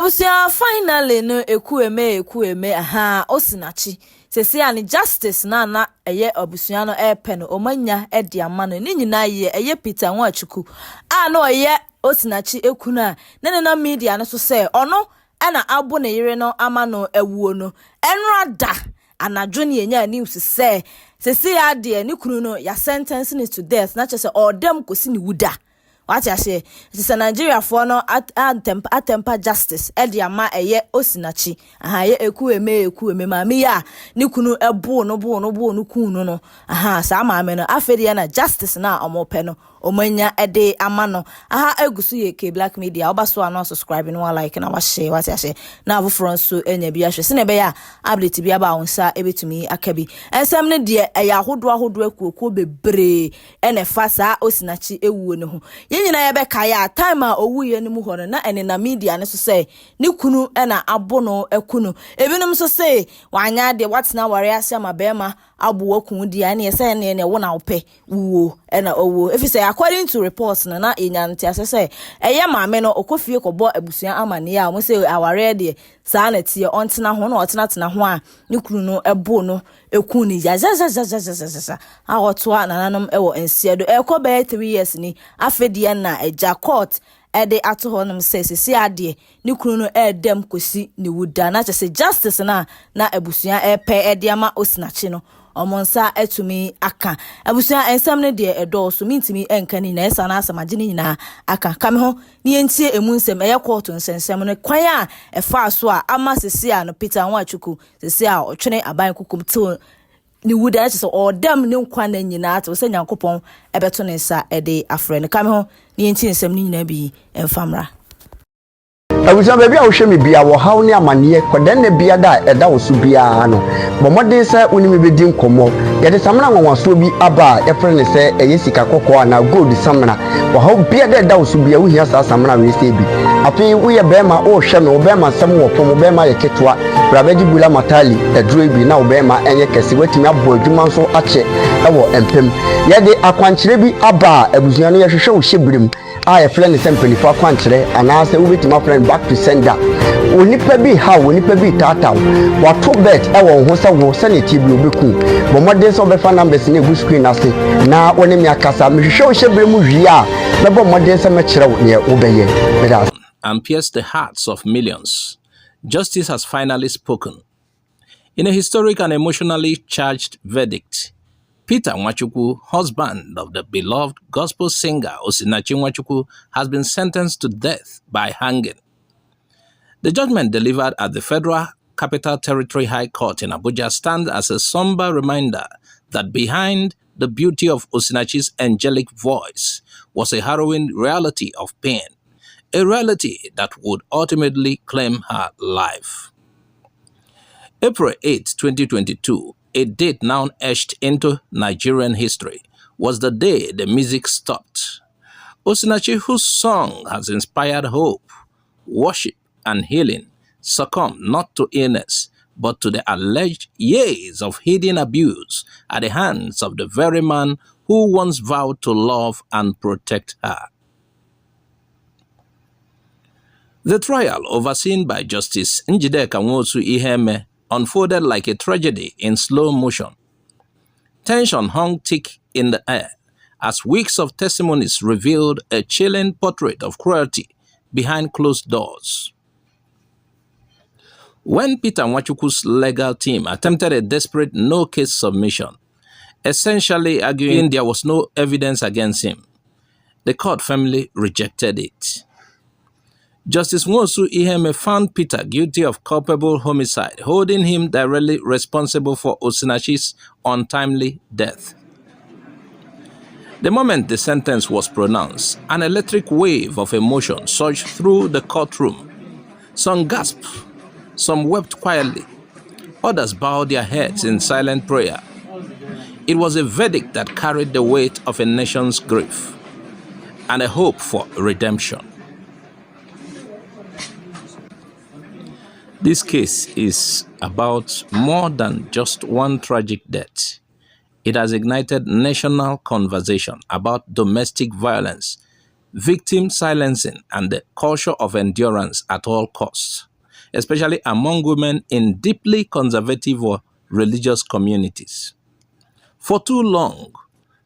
Abusia finally no ekueme aha Osinachi. Sesi ani justice na eye abusia no pen no omanya e de ama no ni nyina ye eye Peter Nwachukwu no eye Osinachi ekuna na media no so say ono na abo ne yire no ama no ewuo no enrada anadwo ne enya news say sesi ade ni kunu no ya sentence ni to death na chese odem kosi ni wuda. What I say, it's a Nigeria for no atempa justice. Ediama eye Osinachi. Aha ye ekueme mami ya ni kunu ebo no kunu no. Aha sa maame no afedi na justice na omope no. Omanya ede amano. Aha egusu ye ke Black Media. Oba so ano subscribe no like na wa share what I say. Na avo front so enya bi ahwe. Se ne be ya update bi aba onsa ebetumi akabi. Ensem ne de eya hodo ekuokuo bebre ene fa sa Osinachi ewuo ne ho. Nyina ya be kaya time a owuye ne mu ho na ene na media ne so say ni kunu na abo no ekunu ebinum so say wanya de what na ware ase ma bema abo wakun dia ne say ne wo na ope wuo na owo if say according to reports na enya ntia say eye maame no okofie kobo abusuan amane a mo say aware de saa na tie ontena ho na otena ho a ni kunu no ebo no ekun ni ya a wotoa nananom ewo ensiedo ekobe 3 years ni afedi na eja court ede ato honum sesi ade ni kunu no edem kosi ni wuda na chese justice na abusuan epe ede ama Osinachi no omonsa etumi aka abusuan ensam ne de edo so mintimi enka ni na esa na asamaje ni nyina aka kame ho ni entie emu nsem eye court nsensem no kwan a efa so a ama sesi a no Peter Nwachukwu sesi a otwene aban kokum to ni wuda chese odam ne nkwa na nyina ato se Nyankopon ebeto ne nsa ede afre ne kame ho ni entie nsem ni nyina bi emfamra Abuja baby a wo hwe me bia wo haw ne amane kwadan na bia da eda wo so bia no bomode se onimi bedi nkomo ye de samna nwanwaso bi aba ye fre ne se eye sika kokko na gold samna wo haw bia da eda wo so bia wo hia sa samna we se bi afi wo ye bema wo hwe me wo bema sam wo pom bema ye ketwa brabeji bula matali eduro bi na wo bema enye kese watimi abo adwuma nso ache e wo empem ye de akwankyere bi aba abuzuan no ye hwehwe wo hyebrem a fle ne sempeni fa kwankyere anaase wo betima friend back to sender onipa bi ha onipa bi tata wato bet e wo ho se wo se ne tibi obeku bomode so be fa numbers ne gu screen ase na woni mi akasa me hwehwe wo hyebrem wi a me bomode se me kyerɛ wo ne wo beye and pierce the hearts of millions. Justice has finally spoken. In a historic and emotionally charged verdict, Peter Nwachukwu, husband of the beloved gospel singer Osinachi Nwachukwu, has been sentenced to death by hanging. The judgment delivered at the Federal Capital Territory High Court in Abuja stands as a somber reminder that behind the beauty of Osinachi's angelic voice was a harrowing reality of pain, a reality that would ultimately claim her life. April 8, 2022, a date now etched into Nigerian history, was the day the music stopped. Osinachi, whose song has inspired hope, worship, and healing, succumbed not to illness, but to the alleged years of hidden abuse at the hands of the very man who once vowed to love and protect her. The trial, overseen by Justice Njideka Nwosu Iheme, unfolded like a tragedy in slow motion. Tension hung thick in the air as weeks of testimonies revealed a chilling portrait of cruelty behind closed doors. When Peter Nwachukwu's legal team attempted a desperate no-case submission, essentially arguing there was no evidence against him, the court firmly rejected it. Justice Nwosu Iheme found Peter guilty of culpable homicide, holding him directly responsible for Osinachi's untimely death. The moment the sentence was pronounced, an electric wave of emotion surged through the courtroom. Some gasped, some wept quietly, others bowed their heads in silent prayer. It was a verdict that carried the weight of a nation's grief and a hope for redemption. This case is about more than just one tragic death. It has ignited national conversation about domestic violence, victim silencing, and the culture of endurance at all costs, especially among women in deeply conservative or religious communities. For too long,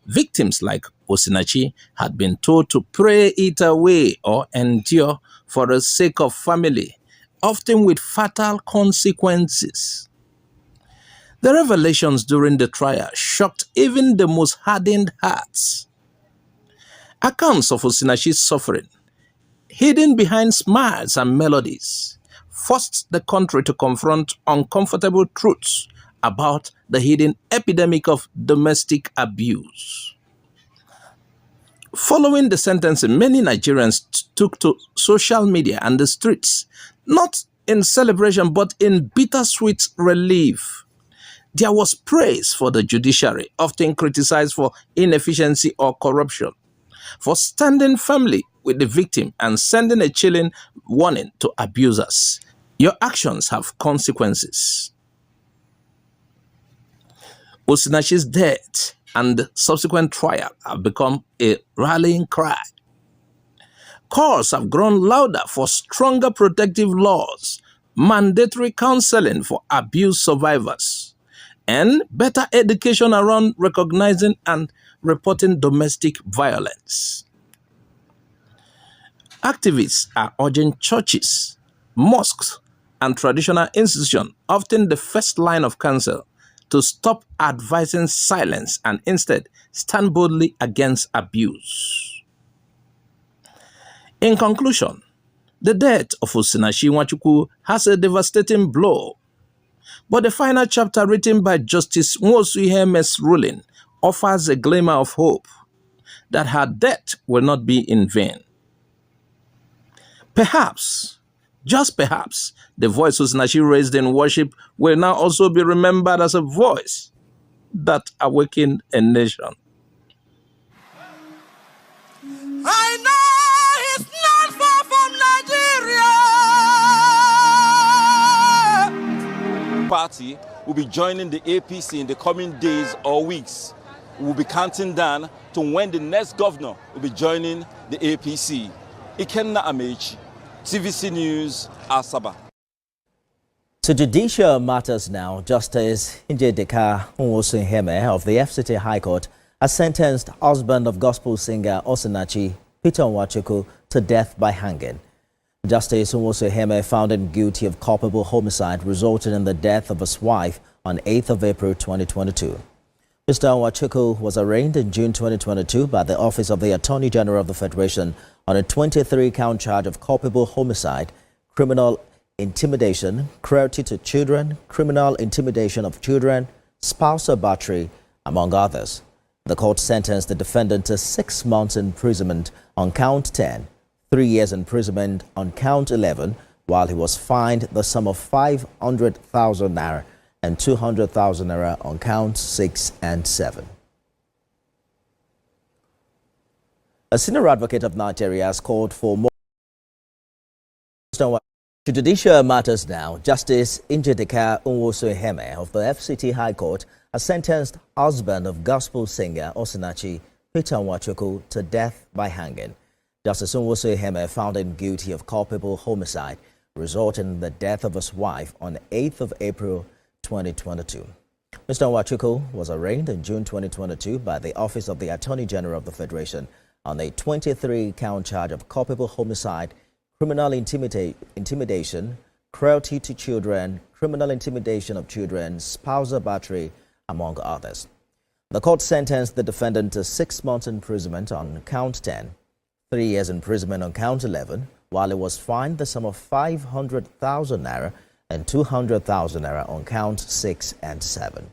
victims like Osinachi had been told to pray it away or endure for the sake of family, often with fatal consequences. The revelations during the trial shocked even the most hardened hearts. Accounts of Osinachi's suffering, hidden behind smiles and melodies, forced the country to confront uncomfortable truths about the hidden epidemic of domestic abuse. Following the sentencing, many Nigerians took to social media and the streets, not in celebration but in bittersweet relief. There was praise for the judiciary, often criticized for inefficiency or corruption, for standing firmly with the victim and sending a chilling warning to abusers. Your actions have consequences. Osinachi's death and the subsequent trial have become a rallying cry. Calls have grown louder for stronger protective laws, mandatory counseling for abuse survivors, and better education around recognizing and reporting domestic violence. Activists are urging churches, mosques, and traditional institutions, often the first line of counsel, to stop advising silence and instead stand boldly against abuse. In conclusion, the death of Osinachi Nwachukwu has a devastating blow, but the final chapter written by Justice Nwosuiheme's ruling offers a glimmer of hope that her death will not be in vain. Perhaps, just perhaps, the voice Osinachi raised in worship will now also be remembered as a voice that awakened a nation. I know he's not far from Nigeria. Party will be joining the APC in the coming days or weeks. We will be counting down to when the next governor will be joining the APC. Ikenna Amechi, TVC News, Asaba. To judicial matters now, Justice Njideka Nwosuiheeme of the FCT High Court has sentenced husband of gospel singer Osinachi, Peter Nwachukwu, to death by hanging. Justice Nwosuiheeme found him guilty of culpable homicide resulting in the death of his wife on 8th of April 2022. Mr. Nwachukwu was arraigned in June 2022 by the Office of the Attorney General of the Federation on a 23-count charge of culpable homicide, criminal intimidation, cruelty to children, criminal intimidation of children, spousal battery, among others. The court sentenced the defendant to 6 months imprisonment on count 10, 3 years imprisonment on count 11, while he was fined the sum of 500,000 naira and 200,000 naira on counts 6 and 7. A senior advocate of Nigeria has called for more. To judicial matters now, Justice Njideka Nwosuiheeme of the FCT High Court has sentenced husband of gospel singer Osinachi, Peter Nwachukwu, to death by hanging. Justice Nwosuiheeme found him guilty of culpable homicide, resulting in the death of his wife on 8th of April 2022. Mr. Nwachukwu was arraigned in June 2022 by the Office of the Attorney General of the Federation on a 23-count charge of culpable homicide, criminal intimidation, cruelty to children, criminal intimidation of children, spousal battery, among others. The court sentenced the defendant to 6 months imprisonment on count 10, 3 years imprisonment on count 11, while he was fined the sum of 500,000 naira and 200,000 naira on count 6 and 7.